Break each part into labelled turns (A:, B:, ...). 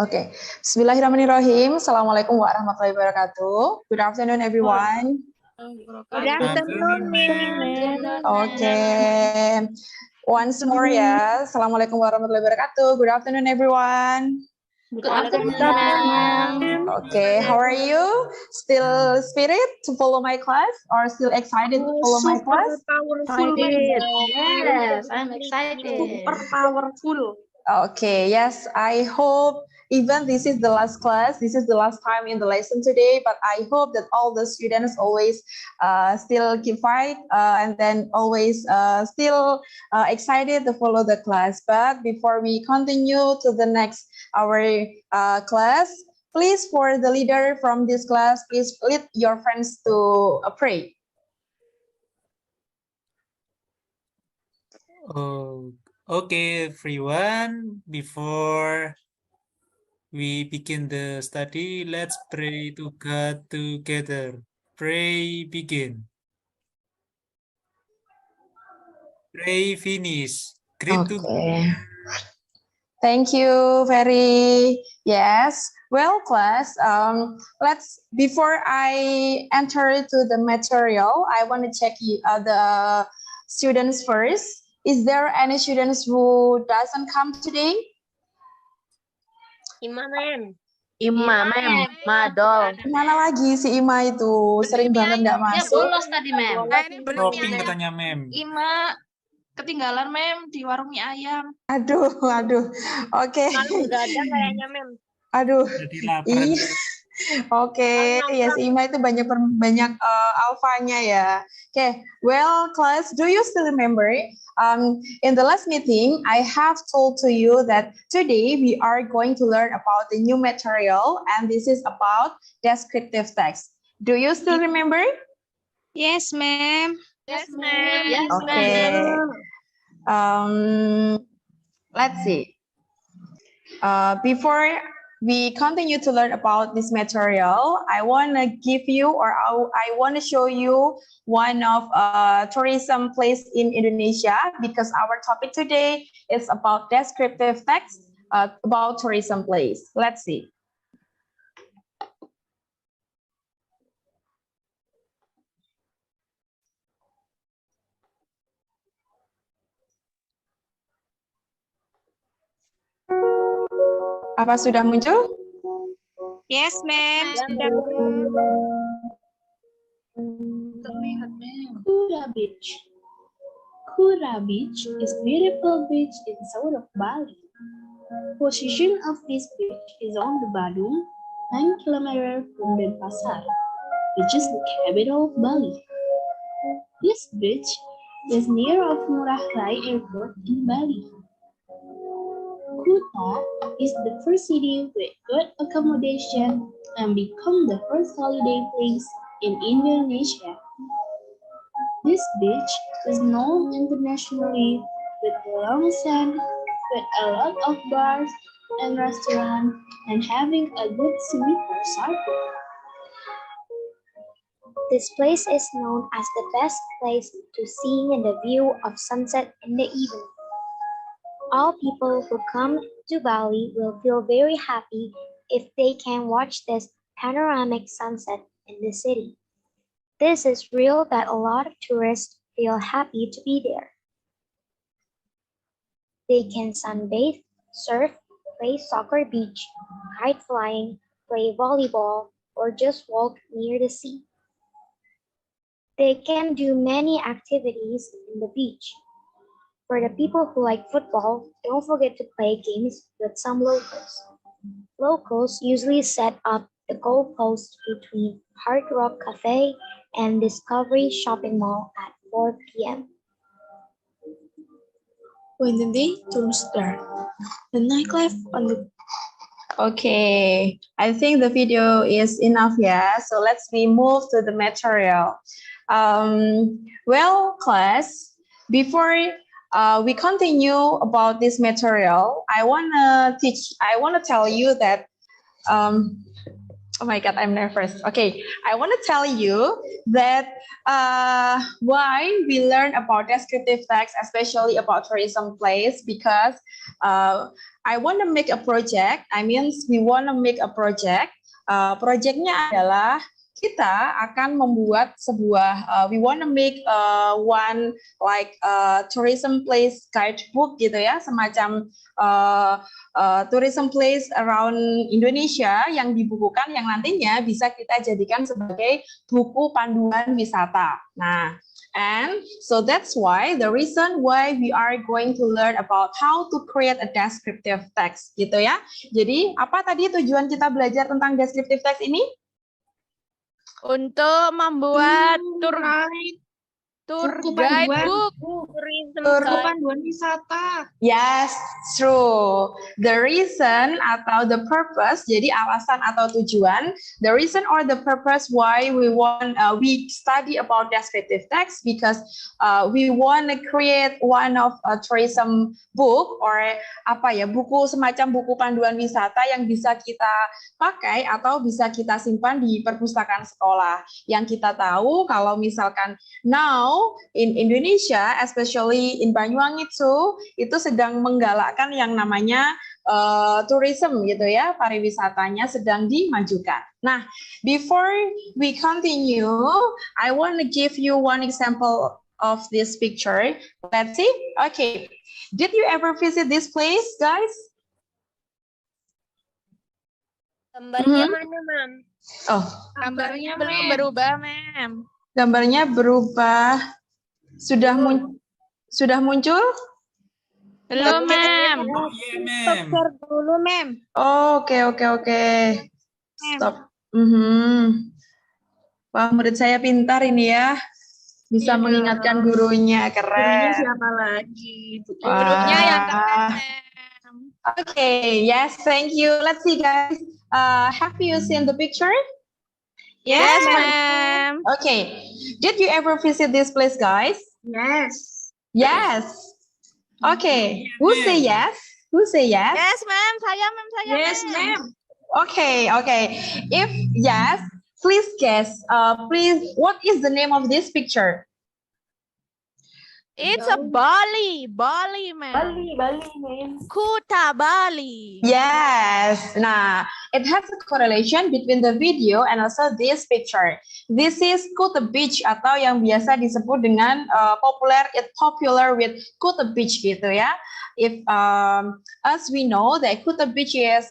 A: Okay. Bismillahirrahmanirrahim. Assalamualaikum warahmatullahi wabarakatuh. Good afternoon, everyone.
B: Good afternoon, ma'am.
A: Okay. Once more ya. Assalamualaikum warahmatullahi wabarakatuh. Good afternoon, everyone.
B: Good afternoon.
A: Okay. How are you? Still spirit to follow my class or still excited to follow my class?
B: Powerful. Yes, I'm excited. Super powerful.
A: Okay, yes, I hope even this is the last class, this is the last time in the lesson today, but I hope that all the students always still keep fight and then always still excited to follow the class. But before we continue to the next our class, please for the leader from this class, please lead your friends to pray.
C: Oh, okay, everyone. Before we begin the study, let's pray to God together. Pray begin. Pray finish. Greet to
A: Okay. Thank you very yes. Well, class, let's before I enter to the material, I want to check the students first. Is there any students who doesn't come today?
B: Ima, ma'am.
D: Ima, ma'am. Madol.
A: Mana lagi si Ima itu? Sering banget nggak
D: Dia
A: masuk.
D: bolos tadi, ma'am.
C: shopping katanya, mem.
B: Ima ketinggalan, ma'am, di warung mie ayam.
A: Aduh. Oke.
B: Malu nggak ada kayaknya, ma'am.
A: Aduh.
C: Jadi lapar.
A: Iya. Oke, yes, Ima itu banyak alfanya ya. Okay, well, class, do you still remember? In the last meeting, I have told to you that today we are going to learn about the new material, and this is about descriptive text. Do you still remember?
B: Yes, ma'am. Yes, ma'am.
D: Yes,
A: Okay. Let's see. Before we continue to learn about this material, I want to give you or I want to show you one of tourism place in Indonesia because our topic today is about descriptive text about tourism place. Let's see. Apa sudah muncul?
B: Yes, ma'am.
E: Kura Beach. Kura Beach is a beautiful beach in south of Bali. Position of this beach is on the Badung, 9 kilometers from Denpasar, which is the capital of Bali. This beach is near of Ngurah Rai Airport in Bali. Kuta is the first city with good accommodation and become the first holiday place in Indonesia. This beach is known internationally with long sand, with a lot of bars and restaurants, and having a good swimming circle.
F: This place is known as the best place to see the view of sunset in the evening. All people who come to Bali will feel very happy if they can watch this panoramic sunset in the city. This is real that a lot of tourists feel happy to be there. They can sunbathe, surf, play soccer beach, kite flying, play volleyball, or just walk near the sea. They can do many activities in the beach. For the people who like football, don't forget to play games with some locals. Locals usually set up the goalpost between Hard Rock Cafe and Discovery Shopping Mall at 4 p.m.
E: When the day turns dark, the nightlife on the
A: Okay, I think the video is enough, yeah. So let's move to the material. Well, class, before we continue about this material, I wanna tell you that Oh my God, I'm nervous. Okay, I want to tell you that why we learn about descriptive text, especially about tourism place, because I want to make a project. We want to make a project. Projectnya adalah kita akan membuat sebuah, we want to make one like tourism place guidebook gitu ya, semacam tourism place around Indonesia yang dibukukan yang nantinya bisa kita jadikan sebagai buku panduan wisata. Nah, and so that's why the reason why we are going to learn about how to create a descriptive text gitu ya. Jadi apa tadi tujuan kita belajar tentang descriptive text ini?
D: Untuk membuat tour guidebook.
B: Buku panduan wisata.
A: Yes, true. The reason atau the purpose, jadi alasan atau tujuan, the reason or the purpose why we study about descriptive text because we want to create one of a tourism book or buku semacam buku panduan wisata yang bisa kita pakai atau bisa kita simpan di perpustakaan sekolah. Yang kita tahu kalau misalkan now in Indonesia, especially in Banyuwangi too, itu sedang menggalakkan yang namanya tourism gitu ya, pariwisatanya sedang dimajukan. Nah, before we continue, I want to give you one example of this picture. Let's see. Okay, did you ever visit this place, guys?
D: Gambarnya mana, Mam?
A: Oh,
B: Gambarnya
D: belum berubah, Mam.
A: gambarnya berubah. Sudah muncul?
D: Belum, Mam.
C: Oh, yeah, ma'am.
D: Dulu, Mam.
A: Oke. Stop. Wah, murid saya pintar ini ya. Bisa mengingatkan gurunya, keren.
B: Gurunya siapa lagi?
D: Gurunya yang keren, Mam.
A: Okay, yes, thank you. Let's see, guys. Have you seen the picture?
D: Yes, Mam.
A: Okay. Did you ever visit this place, guys?
B: Yes.
A: Yes. Okay. Who say yes? Who say yes?
D: Yes, Mam. Saya,
B: Yes, ma'am.
A: Okay. If yes, please guess. Please, what is the name of this picture?
D: It's a Bali, Mam.
E: Bali, ma'am.
D: Kuta Bali.
A: Yes. Nah, it has a correlation between the video and also this picture. This is Kuta Beach atau yang biasa disebut dengan popular with Kuta Beach gitu ya. If as we know that Kuta Beach is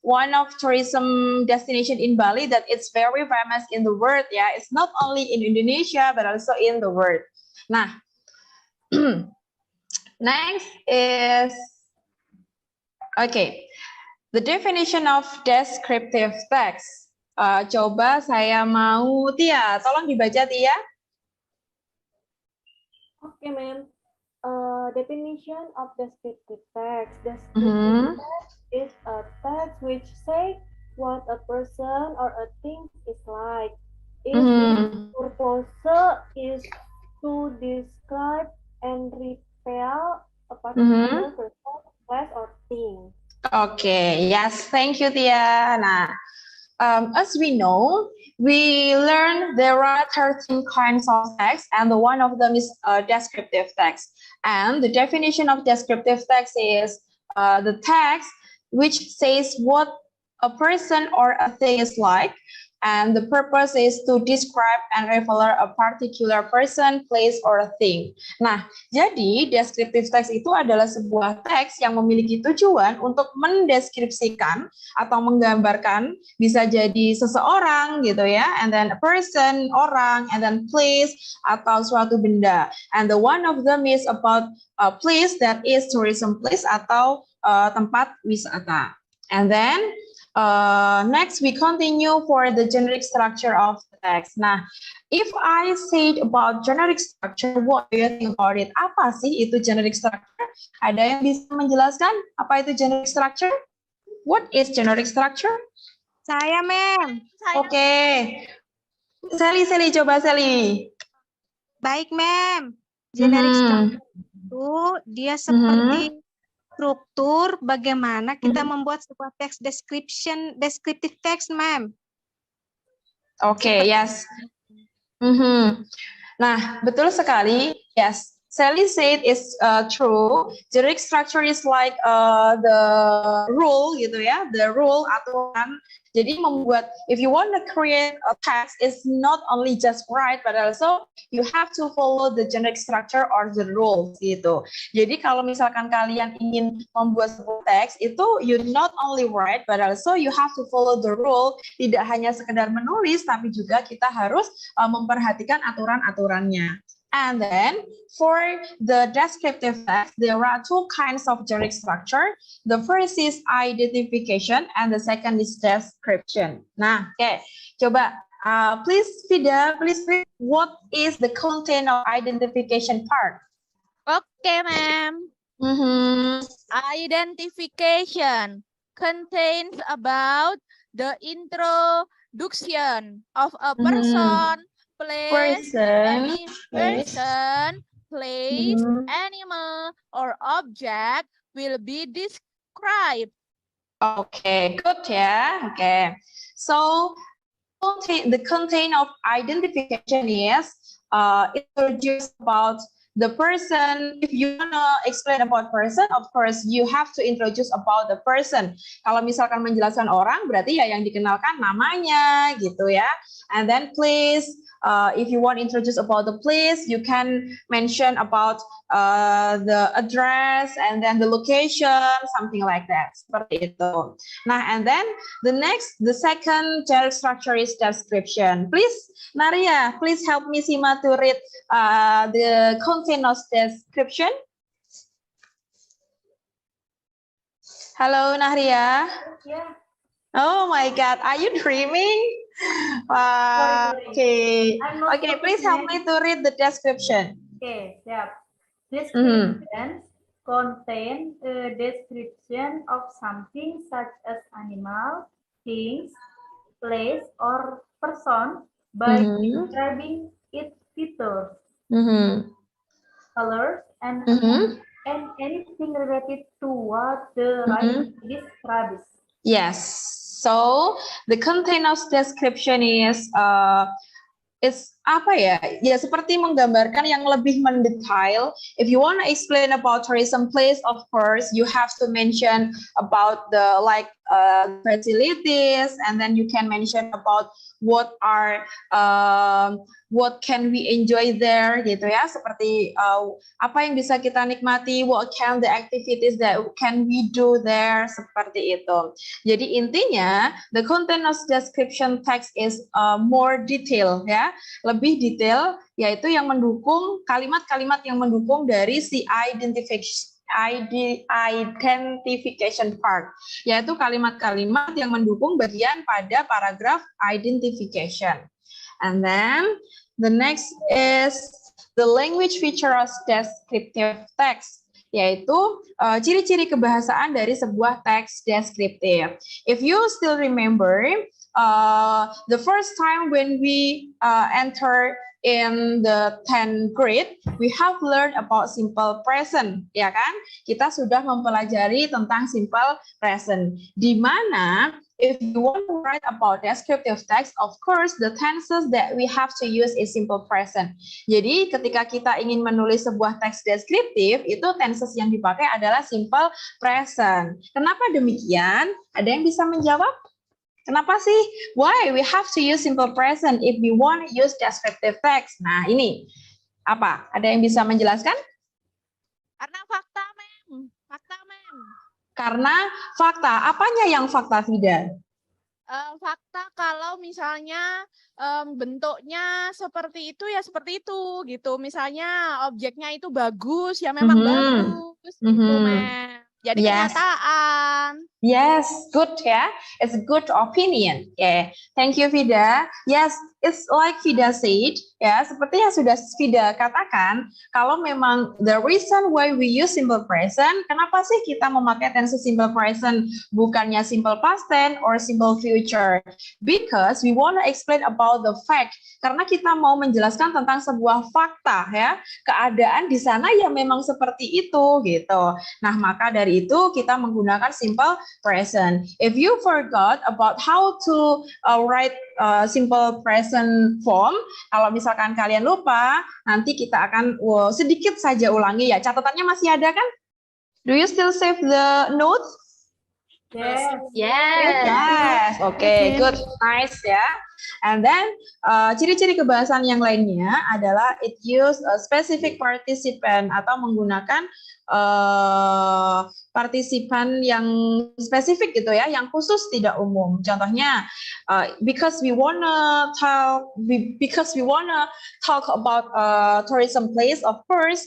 A: one of tourism destination in Bali that it's very famous in the world ya. It's not only in Indonesia but also in the world. Nah, next is okay. The definition of descriptive text. Coba saya mau Tia, tolong dibaca Tia.
G: Okay, ma'am. Definition of descriptive text. Descriptive text is a text which says what a person or a thing is like. Its purpose is to describe and reveal a particular person, place, or thing.
A: Okay, yes, thank you Tia. Nah, as we know, we learn there are 13 kinds of text, and one of them is descriptive text. And the definition of descriptive text is the text which says what a person or a thing is like, and the purpose is to describe and reveal a particular person, place, or a thing. Nah, jadi descriptive text itu adalah sebuah teks yang memiliki tujuan untuk mendeskripsikan atau menggambarkan, bisa jadi seseorang gitu ya, and then a person, orang, and then place, atau suatu benda. And the one of them is about a place that is tourism place atau tempat wisata. And then next, we continue for the generic structure of the text. Nah, if I said about generic structure, what do you think about it? Apa sih itu generic structure? Ada yang bisa menjelaskan apa itu generic structure? What is generic structure?
D: Saya, Ma'am.
A: Oke. Sally, coba Sally.
H: Baik, Ma'am. Generic structure itu dia seperti struktur bagaimana kita membuat sebuah teks descriptive text, Ma'am.
A: Okay, yes. Nah, betul sekali. Yes, Sally said it's true. Generic structure is like the rule gitu ya, the rule aturan. Jadi membuat, if you want to create a text, it's not only just write, but also you have to follow the generic structure or the rules gitu. Jadi kalau misalkan kalian ingin membuat sebuah teks, itu you not only write, but also you have to follow the rule. Tidak hanya sekedar menulis, tapi juga kita harus memperhatikan aturan-aturannya. And then for the descriptive text, there are two kinds of generic structure. The first is identification and the second is description. Nah, coba please Vida, please read what is the content of identification part.
D: Okay, ma'am. Identification contains about the introduction of a person, place, animal, or object will be described.
A: Okay, good, yeah. Okay, so the content of identification is introduce about the person. If you wanna explain about person, of course you have to introduce about the person. Kalau misalkan menjelaskan orang, berarti ya yang dikenalkan namanya gitu ya. And then place. If you want to introduce about the place, you can mention about the address and then the location, something like that. Seperti itu. Nah, and then the second generic structure is description. Please, Naria, please help me Sima to read the content of description. Hello, Naria.
G: Yeah.
A: Oh my God, are you dreaming? Okay. Okay, please help me to read the description.
G: Okay, yeah. Description contain a description of something such as animal, things, place, or person by describing its features, colors, and anything related to what the writer describes.
A: Yes. So the content of description is it's apa ya? Ya seperti menggambarkan yang lebih mendetail. If you want to explain about tourism place, of course you have to mention about the facilities, and then you can mention about what can we enjoy there gitu ya, seperti apa yang bisa kita nikmati, what can the activities that can we do there, seperti itu. Jadi intinya the content of description text is more detail ya, lebih detail, yaitu yang mendukung kalimat-kalimat yang mendukung dari si identification part, yaitu kalimat-kalimat yang mendukung bagian pada paragraf identification. And then the next is the language feature of descriptive text, yaitu ciri-ciri kebahasaan dari sebuah teks deskriptif. If you still remember, the first time when we enter in the 10th grade, we have learned about simple present, ya kan? Kita sudah mempelajari tentang simple present, di mana if you want to write about descriptive text, of course the tenses that we have to use is simple present. Jadi ketika kita ingin menulis sebuah teks deskriptif, itu tenses yang dipakai adalah simple present. Kenapa demikian? Ada yang bisa menjawab? Kenapa sih? Why we have to use simple present if we want to use descriptive text? Nah, ini apa? Ada yang bisa menjelaskan?
D: Karena fakta, mem. Fakta, mem.
A: Karena fakta. Apanya yang fakta, Vida?
D: Fakta kalau misalnya bentuknya seperti itu ya seperti itu gitu. Misalnya objeknya itu bagus ya memang bagus gitu, mem. Jadi kenyataan.
A: Yes, good ya. It's a good opinion. Okay. Thank you, Vida. Yes, it's like Vida said, ya, seperti yang sudah Vida katakan, kalau memang the reason why we use simple present, kenapa sih kita memakai tense simple present bukannya simple past tense or simple future? Because we want to explain about the fact. Karena kita mau menjelaskan tentang sebuah fakta ya, keadaan di sana ya memang seperti itu gitu. Nah, maka dari itu kita menggunakan simple present. If you forgot about how to write simple present form, kalau misalkan kalian lupa, nanti kita akan sedikit saja ulangi ya. Catatannya masih ada kan? Do you still save the notes?
G: Yes.
A: Yes. Okay, good, nice ya. And then ciri-ciri kebahasan yang lainnya adalah it use a specific participant atau menggunakan partisipan yang spesifik gitu ya, yang khusus tidak umum. Contohnya, because we wanna talk about tourism place, of course,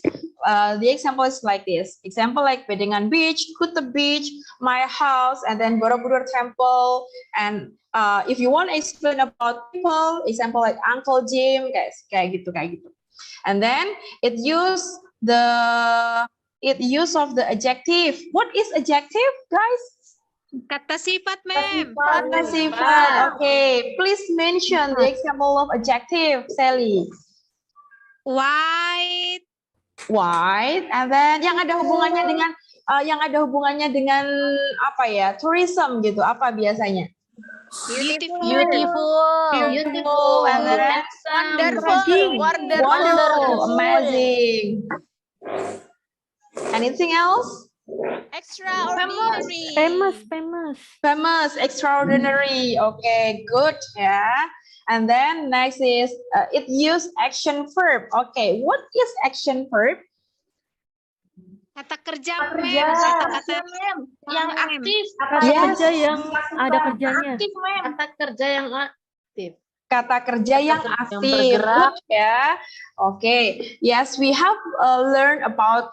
A: the example is like this. Example like Bedingan Beach, Kuta Beach, my house, and then Borobudur Temple. And if you want to explain about people, example like Uncle Jim, guys, kayak gitu. And then it use of the adjective. What is adjective, guys?
H: Kata sifat, ma'am.
A: Kata sifat. Okay, please mention the example of adjective, Sally.
H: White.
A: White, and then yang ada hubungannya dengan apa ya? Tourism gitu. Apa biasanya?
H: Beautiful.
A: And then wonderful, amazing. Anything else?
D: Extraordinary.
G: Famous.
A: Extraordinary. Okay, good. Yeah. And then next is it use action verb. Okay, what is action verb?
H: Kata kerja, ma'am. Kata-kata
B: yang aktif.
G: Kerja yang ada kerjanya.
B: Aktif, ma'am.
G: Kata kerja yang aktif.
A: Kata kerja yang aktif, ya. Okay. Yes, we have learned about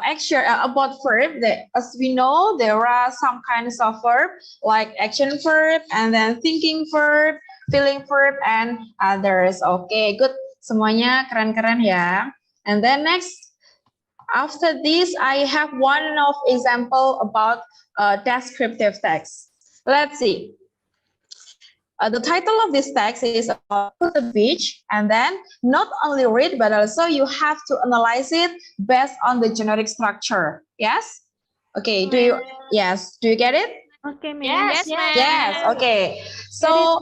A: action about verb. That, as we know, there are some kinds of verb like action verb and then thinking verb, feeling verb, and others. Okay, good. Semuanya keren-keren ya. And then next, after this, I have one of example about descriptive text. Let's see. The title of this text is about the beach, and then not only read, but also you have to analyze it based on the generic structure. Yes? Okay, do you get it?
G: Okay, ma'am.
B: Yes, ma'am.
A: Yes, okay. So,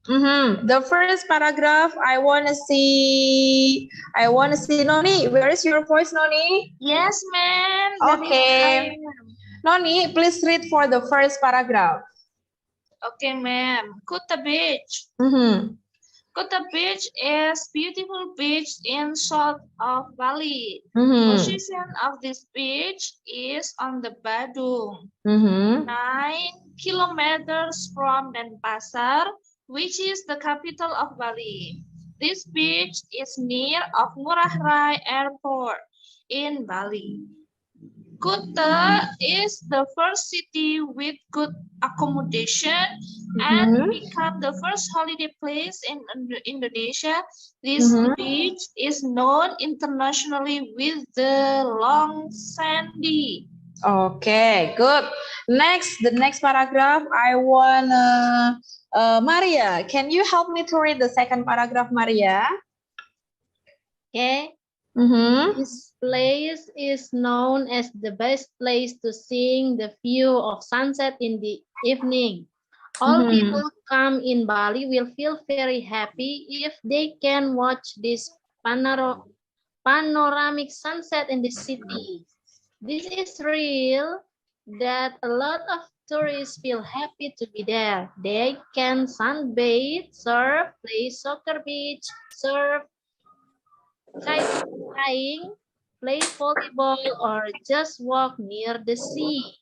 A: the first paragraph, I want to see Noni. Where is your voice, Noni?
B: Yes, ma'am.
A: Okay. Noni, please read for the first paragraph.
B: Okay, ma'am. Kuta Beach. Kuta Beach is beautiful beach in south of Bali. Position of this beach is on the Badung, 9 kilometers from Denpasar, which is the capital of Bali. This beach is near of Ngurah Rai Airport in Bali. Kuta is the first city with good accommodation and become the first holiday place in Indonesia. This beach is known internationally with the long sandy.
A: Okay, good. Next, the next paragraph, I want Maria. Can you help me to read the second paragraph, Maria?
G: Okay. This place is known as the best place to see the view of sunset in the evening. All people come in Bali will feel very happy if they can watch this panoramic sunset in the city. This is real that a lot of tourists feel happy to be there. They can sunbathe, surf, play soccer beach, surf, kite-flying, play volleyball, or just walk near the sea.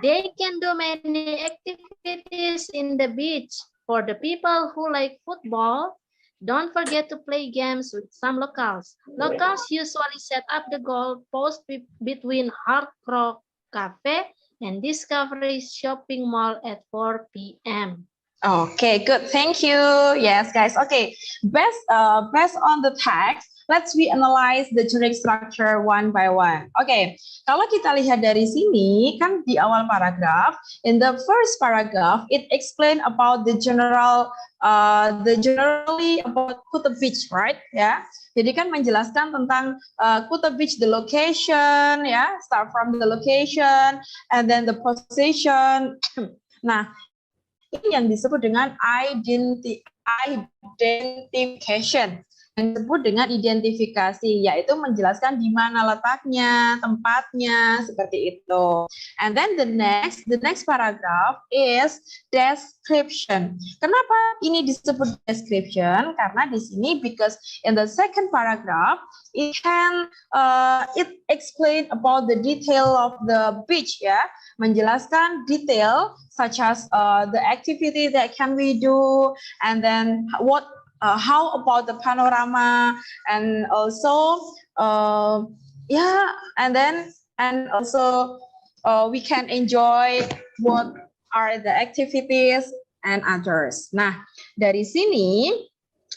G: They can do many activities in the beach. For the people who like football, don't forget to play games with some locals. Locals usually set up the goal post between Hard Rock Cafe and Discovery Shopping Mall at 4 p.m.
A: Okay, good. Thank you. Yes, guys. Okay, based on the text, let's we analyze the generic structure one by one. Oke, kalau kita lihat dari sini, kan di awal paragraf, in the first paragraph, it explain about the generally about Kuta Beach, right? Ya, jadi kan menjelaskan tentang Kuta Beach, the location, ya, start from the location, and then the position. Nah, ini yang disebut dengan identification, yang disebut dengan identifikasi, yaitu menjelaskan di mana letaknya, tempatnya, seperti itu. And then the next paragraph is description. Kenapa ini disebut description? Karena di sini because in the second paragraph it explain about the detail of the beach, ya, menjelaskan detail such as the activity that can we do, and then how about the panorama, and also and also we can enjoy what are the activities and others. Nah, dari sini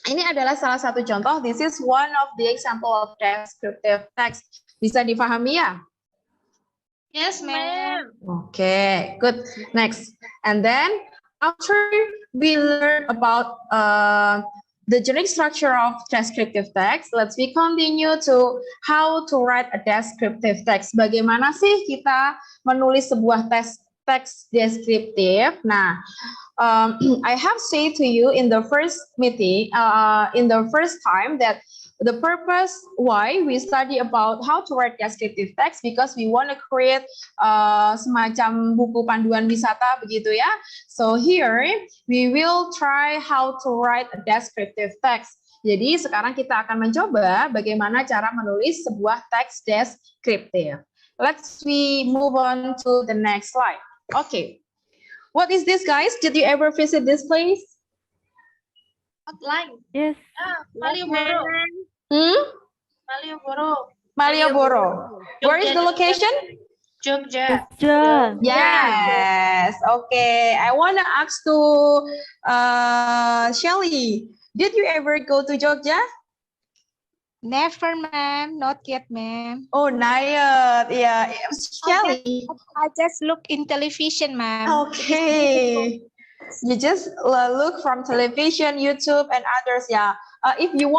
A: ini adalah salah satu contoh. This is one of the example of descriptive text. Bisa difahami ya?
B: Yes, ma'am.
A: Okay, good. Next, and then after we learn about the generic structure of descriptive text, let's we continue to how to write a descriptive text. Bagaimana sih kita menulis sebuah teks deskriptif? Nah, I have said to you in the first meeting, in the first time, that the purpose why we study about how to write descriptive text, because we want to create semacam buku panduan wisata begitu ya. So here we will try how to write a descriptive text. Jadi sekarang kita akan mencoba bagaimana cara menulis sebuah teks deskriptif. Let's we move on to the next slide. Okay, what is this, guys? Did you ever visit this place?
B: Outline.
H: Yes.
B: Malioboro.
A: Malioboro. Where is the location?
B: Jogja.
A: Yes. Okay. I want to ask to Shelly. Did you ever go to Jogja?
H: Never, ma'am. Not yet, ma'am.
A: Oh, not yet. Yeah. Shelly.
H: I just look in television, ma'am.
A: Okay. You just look from television, YouTube, and others. Yeah. If you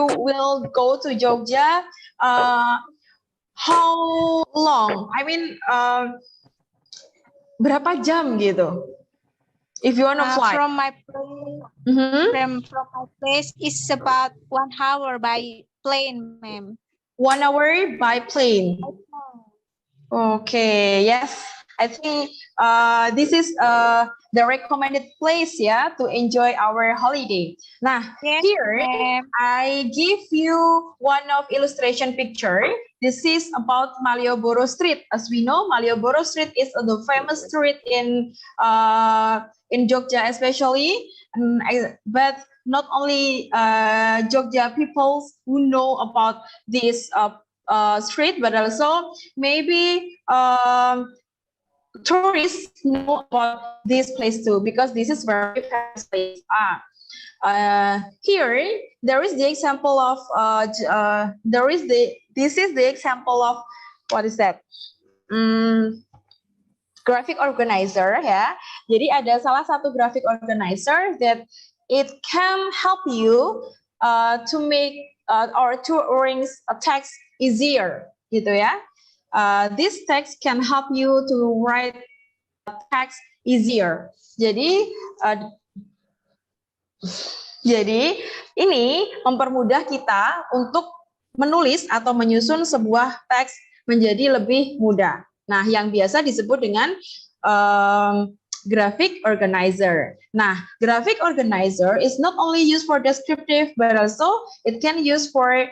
A: will go to Jogja, how long? I mean, berapa jam gitu? If you want to fly.
H: From my place is about 1 hour by plane, ma'am.
A: 1 hour by plane. Okay. Yes. I think this is the recommended place, yeah, to enjoy our holiday. Nah,
H: yes,
A: here I give you one of illustration picture. This is about Malioboro Street. As we know, Malioboro Street is the famous street in Jogja, especially. But not only Jogja people who know about this street, but also maybe tourists know about this place too, because this is very famous place. Here there is the example of this is the example of what is that? Graphic organizer, ya. Jadi ada salah satu graphic organizer that it can help you to make or to arrange a text easier, gitu ya. This text can help you to write text easier. Jadi ini mempermudah kita untuk menulis atau menyusun sebuah teks menjadi lebih mudah. Nah, yang biasa disebut dengan graphic organizer. Nah, graphic organizer is not only used for descriptive, but also it can use for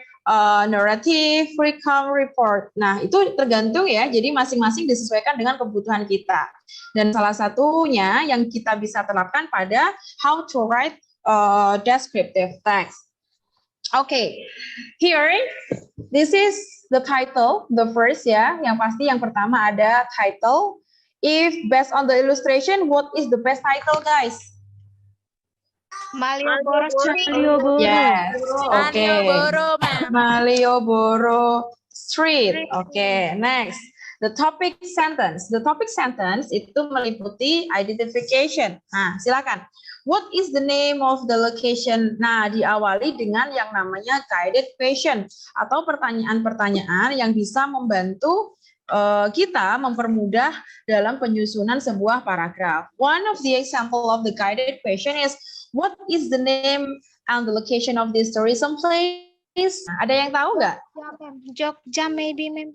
A: narrative, recount, report. Nah, itu tergantung ya. Jadi masing-masing disesuaikan dengan kebutuhan kita. Dan salah satunya yang kita bisa terapkan pada how to write descriptive text. Okay, here this is the title, the first ya. Yang pasti yang pertama ada title. If based on the illustration, what is the best title, guys?
H: Malioboro Street.
A: Yes. Okay.
D: Malioboro, ma'am.
A: Malioboro Street. Okay. Next. The topic sentence. The topic sentence itu meliputi identification. Nah, silakan. What is the name of the location? Nah, diawali dengan yang namanya guided question atau pertanyaan-pertanyaan yang bisa membantu kita mempermudah dalam penyusunan sebuah paragraf. One of the example of the guided question is, what is the name and the location of this tourism place? Ada yang tahu nggak?
H: Jogja maybe, ma'am.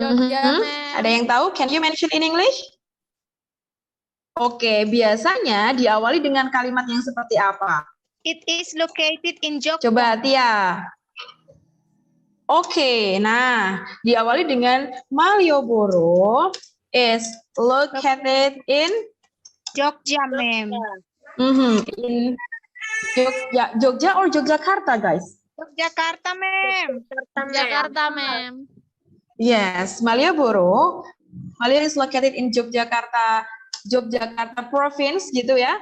A: Ada yang tahu? Can you mention in English? Oke, biasanya diawali dengan kalimat yang seperti apa?
H: It is located in Jogja.
A: Coba Tia. Oke, nah diawali dengan Malioboro is located in
H: Jogja, ma'am.
A: In Jogja or Yogyakarta, guys?
H: Yogyakarta, ma'am.
D: Jakarta, ma'am.
A: Yes, Malioboro is located in Yogyakarta province gitu ya.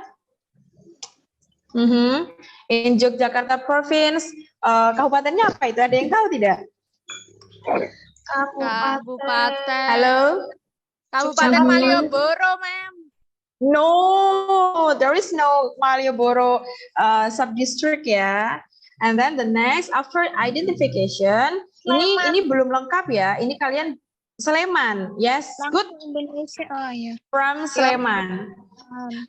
A: In Yogyakarta province, kabupatennya apa itu? Ada yang tahu tidak?
D: Kabupaten.
A: Halo?
D: Kabupaten Malioboro, ma'am.
A: No, there is no Malioboro sub-district ya. And then the next, after identification, ini belum lengkap ya. Ini kalian Sleman, yes, good.
H: Indonesia, oh ya.
A: From Sleman.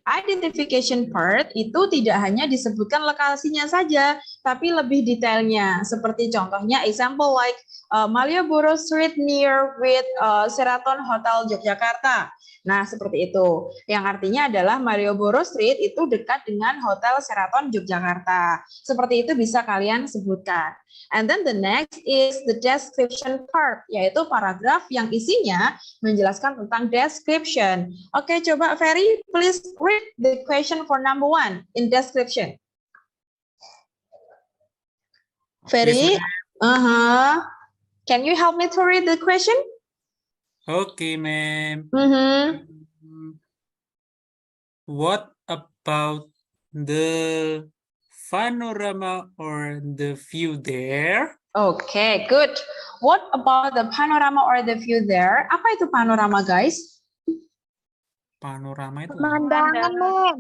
A: Identification part itu tidak hanya disebutkan lokasinya saja, tapi lebih detailnya. Seperti contohnya, example like Malioboro Street near with Sheraton Hotel Yogyakarta. Nah, seperti itu. Yang artinya adalah Malioboro Street itu dekat dengan Hotel Sheraton Yogyakarta. Seperti itu bisa kalian sebutkan. And then the next is the description part, yaitu paragraf yang isinya menjelaskan tentang description. Oke, coba Ferry, please read the question for number 1 in description. Ferry, can you help me to read the question?
C: Okay, ma'am. What about the panorama or the view there?
A: Okay, good. What about the panorama or the view there? Apa itu panorama, guys?
C: Panorama itu
H: Pemandangan, ma'am.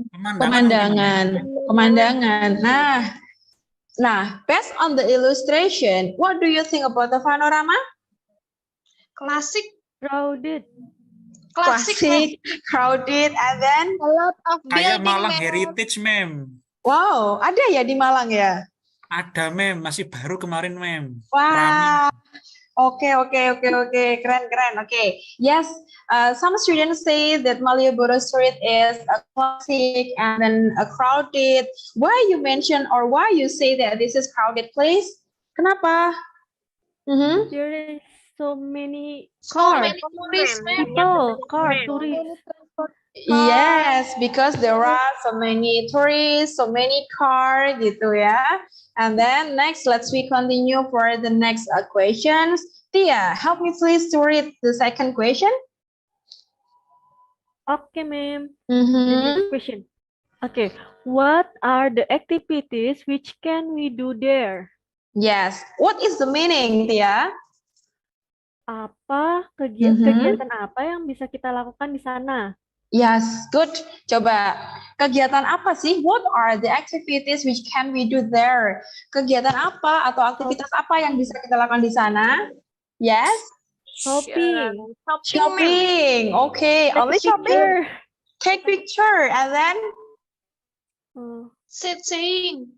A: Pemandangan. Nah, based on the illustration, what do you think about the panorama?
B: Classic.
G: Crowded.
A: Classic, crowded, and then
H: A lot of
C: kayak
H: building,
C: Malang
H: ma'am.
C: Heritage, ma'am.
A: wow, ada ya di Malang ya?
C: Ada, ma'am. Masih baru kemarin, ma'am.
A: Wah, oke, keren. Okay, yes, some students say that Malioboro Street is a classic and then a crowded. Why you mention or why you say that this is crowded place? Kenapa?
G: There is so many
B: tourists, ma'am.
G: tourists.
A: Yes, because there are so many tourists, so many cars gitu ya. And then next, let's continue for the next questions. Tia, help me please to read the second question.
G: Okay, ma'am. The question. Okay, what are the activities which can we do there?
A: Yes, what is the meaning, Tia?
G: Apa kegiatan apa yang bisa kita lakukan di sana?
A: Yes, good. Coba, kegiatan apa sih? What are the activities which can we do there? Kegiatan apa atau aktivitas apa yang bisa kita lakukan di sana? Yes? Shopping. Okay, only shopping. Take picture and then?
B: Sightseeing.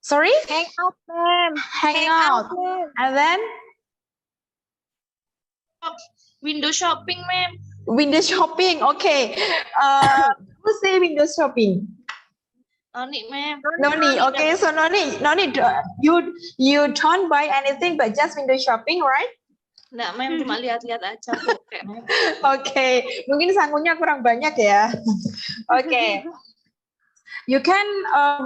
A: Sorry?
H: Hang out, ma'am.
A: Hang out. And then?
B: Window shopping, ma'am.
A: Window shopping. Okay. Who say window shopping?
B: No need, ma'am.
A: No need. Okay, so no need. You don't buy anything but just window shopping, right?
B: Nggak, ma'am, cuma lihat-lihat aja kok.
A: Oke, mungkin sangunya kurang banyak ya. Oke. you can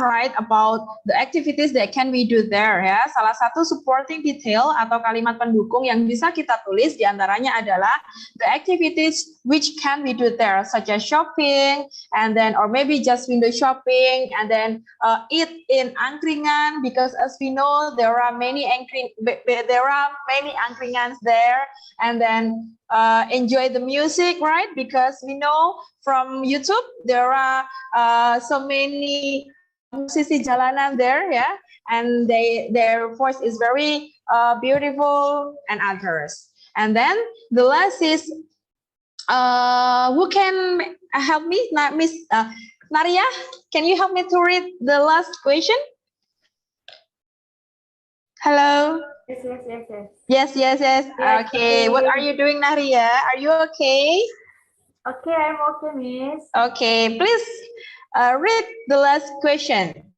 A: write about the activities that can we do there ya. Salah satu supporting detail atau kalimat pendukung yang bisa kita tulis diantaranya adalah the activities which can we do there, such as shopping, and then or maybe just window shopping, and then eat in angkringan, because as we know there are many angkringans there, and then enjoy the music, right? Because we know from YouTube there are so many musisi jalanan there, yeah, and their voice is very beautiful and others. And then the last is who can help me? Miss Naria, can you help me to read the last question? Hello. Yes. Okay. What are you doing, Naria? Are you okay?
G: Okay, I'm okay, Miss.
A: Okay, please read the last question.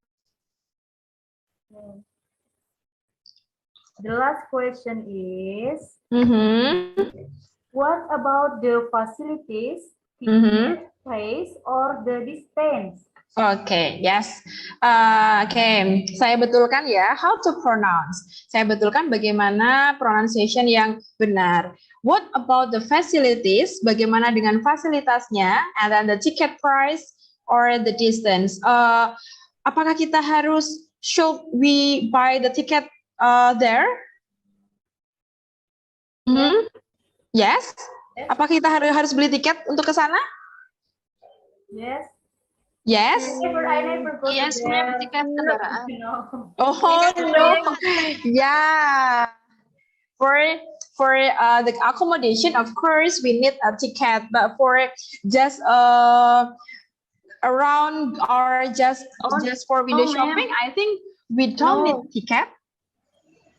G: The last question is, what about the facilities, ticket, place, or the distance?
A: Okay, yes. Okay, saya betulkan ya, how to pronounce. Saya betulkan bagaimana pronunciation yang benar. What about the facilities? Bagaimana dengan fasilitasnya? And then the ticket price or the distance. Apakah kita harus should we buy the ticket there? Yes. Apakah kita harus beli tiket untuk ke sana?
G: Yes.
A: Yes.
G: I never go
B: Yes,
G: to
B: ma'am.
G: there.
B: Tiket kendaraan.
A: Oh no. Yeah. For the accommodation, of course, we need a ticket. But for just around or just for window shopping, I think we don't need ticket.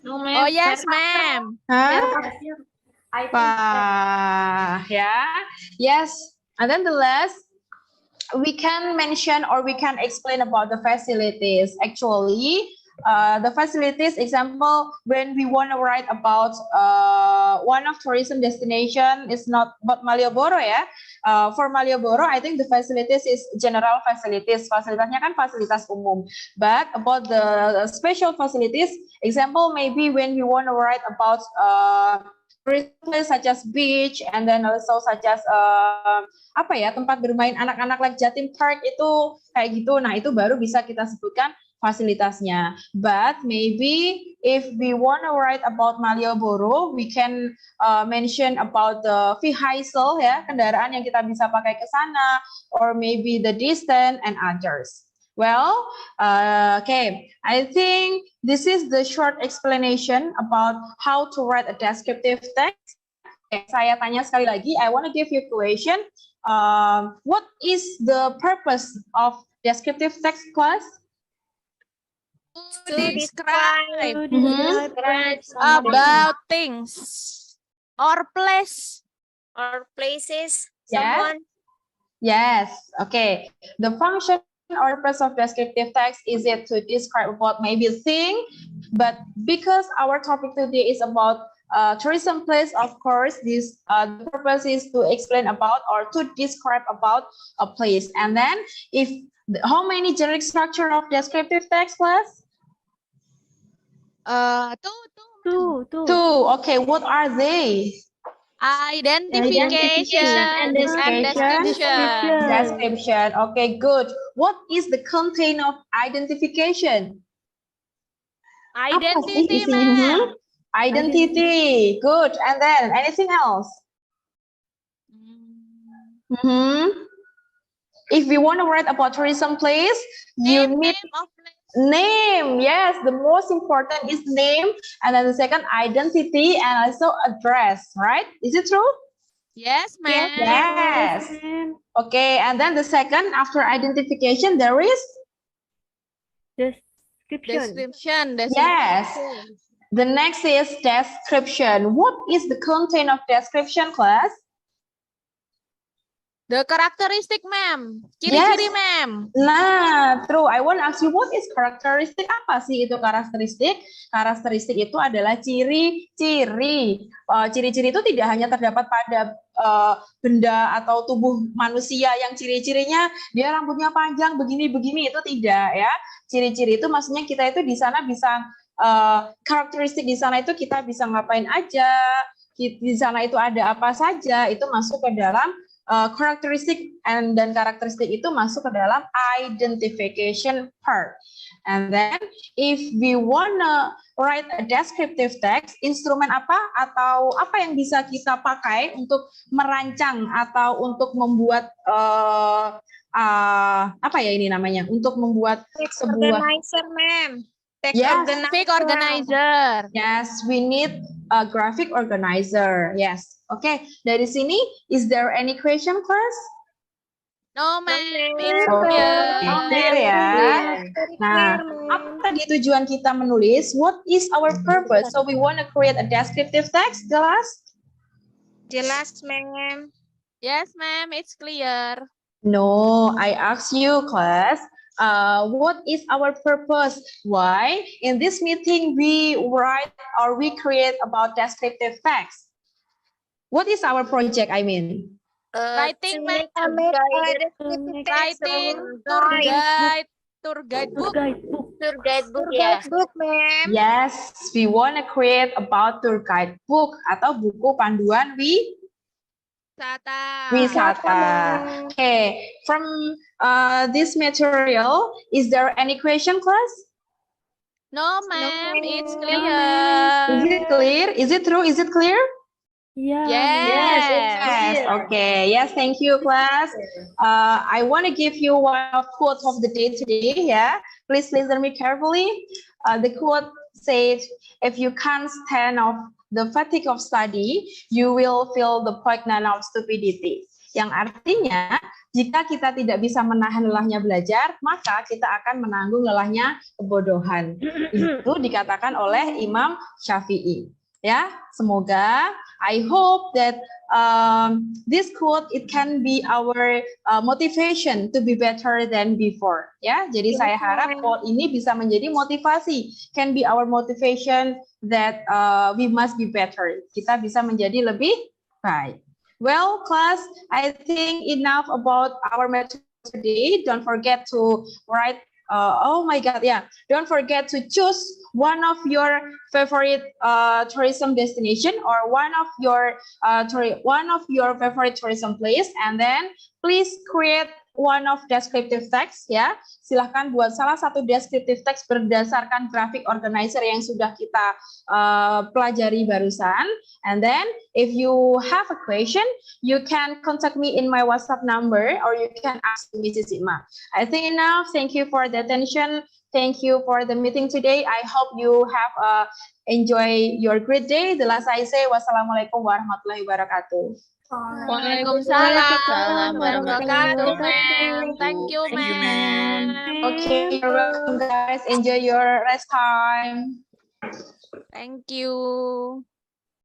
B: No, ma'am.
D: Oh yes, ma'am.
A: Huh?
G: I think
A: Yeah. Yes. And then the last, we can mention or we can explain about the facilities. Actually, the facilities, example, when we want to write about one of tourism destination is not about Malioboro ya. For Malioboro, I think the facilities is general facilities. Fasilitasnya kan fasilitas umum. But about the special facilities, example, maybe when we want to write about place such as beach, and then also such as tempat bermain anak-anak like Jatim Park itu kayak gitu. Nah, itu baru bisa kita sebutkan fasilitasnya. But maybe if we want to write about Malioboro, we can mention about the vehicle ya, kendaraan yang kita bisa pakai ke sana, or maybe the distance and others. Well, okay, I think this is the short explanation about how to write a descriptive text. Okay, saya tanya sekali lagi, I want to give you a question. What is the purpose of descriptive text, class?
D: To describe
H: About
D: things or place.
H: or places,
A: Yes.
H: someone.
A: Yes, okay. The function or purpose of descriptive text is it to describe about maybe a thing, but because our topic today is about tourism place, of course, this the purpose is to explain about or to describe about a place. And then, how many generic structure of descriptive text, class?
G: two.
A: Okay, what are they?
D: Identification and description.
A: Description. Okay, good. What is the content of identification?
D: Identity,
A: Apa sih isinya?
D: ma'am.
A: Identity. Good. And then anything else? If we want to write about tourism place, you need
D: Name of place.
A: name. Yes, the most important is name, and then the second identity, and also address. Right? Is it true?
D: Yes, ma'am.
A: Yes. Okay, and then the second after identification there is
D: Description.
A: Yes. The next is description. What is the content of description, class?
D: The characteristic, ma'am. Ciri-ciri,
A: Yes.
D: ma'am.
A: Nah, true. I want to ask you, what is characteristic? Apa sih itu karakteristik? Karakteristik itu adalah ciri-ciri. Ciri-ciri itu tidak hanya terdapat pada benda atau tubuh manusia yang ciri-cirinya dia rambutnya panjang begini-begini, itu tidak ya. Ciri-ciri itu maksudnya kita itu di sana bisa karakteristik di sana itu kita bisa ngapain aja, di sana itu ada apa saja, itu masuk ke dalam karakteristik, dan karakteristik itu masuk ke dalam identification part. And then if we wanna write a descriptive text, instrumen apa atau apa yang bisa kita pakai untuk merancang atau untuk membuat apa ya ini namanya? Untuk membuat sebuah
H: Organizer, ma'am.
D: Graphic organizer.
A: Yes, we need a graphic organizer. Yes. Okay, dari sini, is there any question, class?
D: No, ma'am. It's
A: Clear ya. Nah, apa tadi tujuan kita menulis? What is our purpose? So we want to create a descriptive text, jelas?
H: Jelas, ma'am.
D: Yes, ma'am. It's clear.
A: No, I ask you, class. What is our purpose? Why? In this meeting, we write or we create about descriptive text. What is our project, I mean?
D: Writing, ma'am.
H: Writing
D: Tour guide book.
H: Tour guidebook, ya. Ma'am.
A: Yes, we want to create about tour guide book atau buku panduan wisata. Okay, from this material, is there any question, class?
D: No, ma'am. It's clear.
A: Is it clear? Is it true? Is it clear?
D: Yes.
A: Okay. Yes, thank you, class. I want to give you one quote of the day today. Yeah, please listen me carefully. The quote says, "If you can't stand off the fatigue of study, you will feel the poignant of stupidity." Yang artinya, jika kita tidak bisa menahan lelahnya belajar, maka kita akan menanggung lelahnya kebodohan. Itu dikatakan oleh Imam Syafi'i. Ya, semoga I hope that this quote it can be our motivation to be better than before. Ya, jadi saya harap quote ini bisa menjadi motivasi, can be our motivation that we must be better. Kita bisa menjadi lebih baik. Well, class, I think enough about our material today. Don't forget to write. Oh my God, yeah. Don't forget to choose one of your favorite tourism destination or one of your favorite tourism place, and then please create one of descriptive text, ya. Silahkan buat salah satu descriptive text berdasarkan graphic organizer yang sudah kita pelajari barusan. And then if you have a question, you can contact me in my WhatsApp number or you can ask Mrs. Ima. I think enough. Thank you for the attention. Thank you for the meeting today. I hope you have enjoy your great day. The last I say, wassalamualaikum warahmatullahi wabarakatuh.
D: Waalaikumsalam warahmatullahi wabarakatuh. Thank you, ma'am.
A: Okay, you're welcome, guys. Enjoy your rest time.
D: Thank you.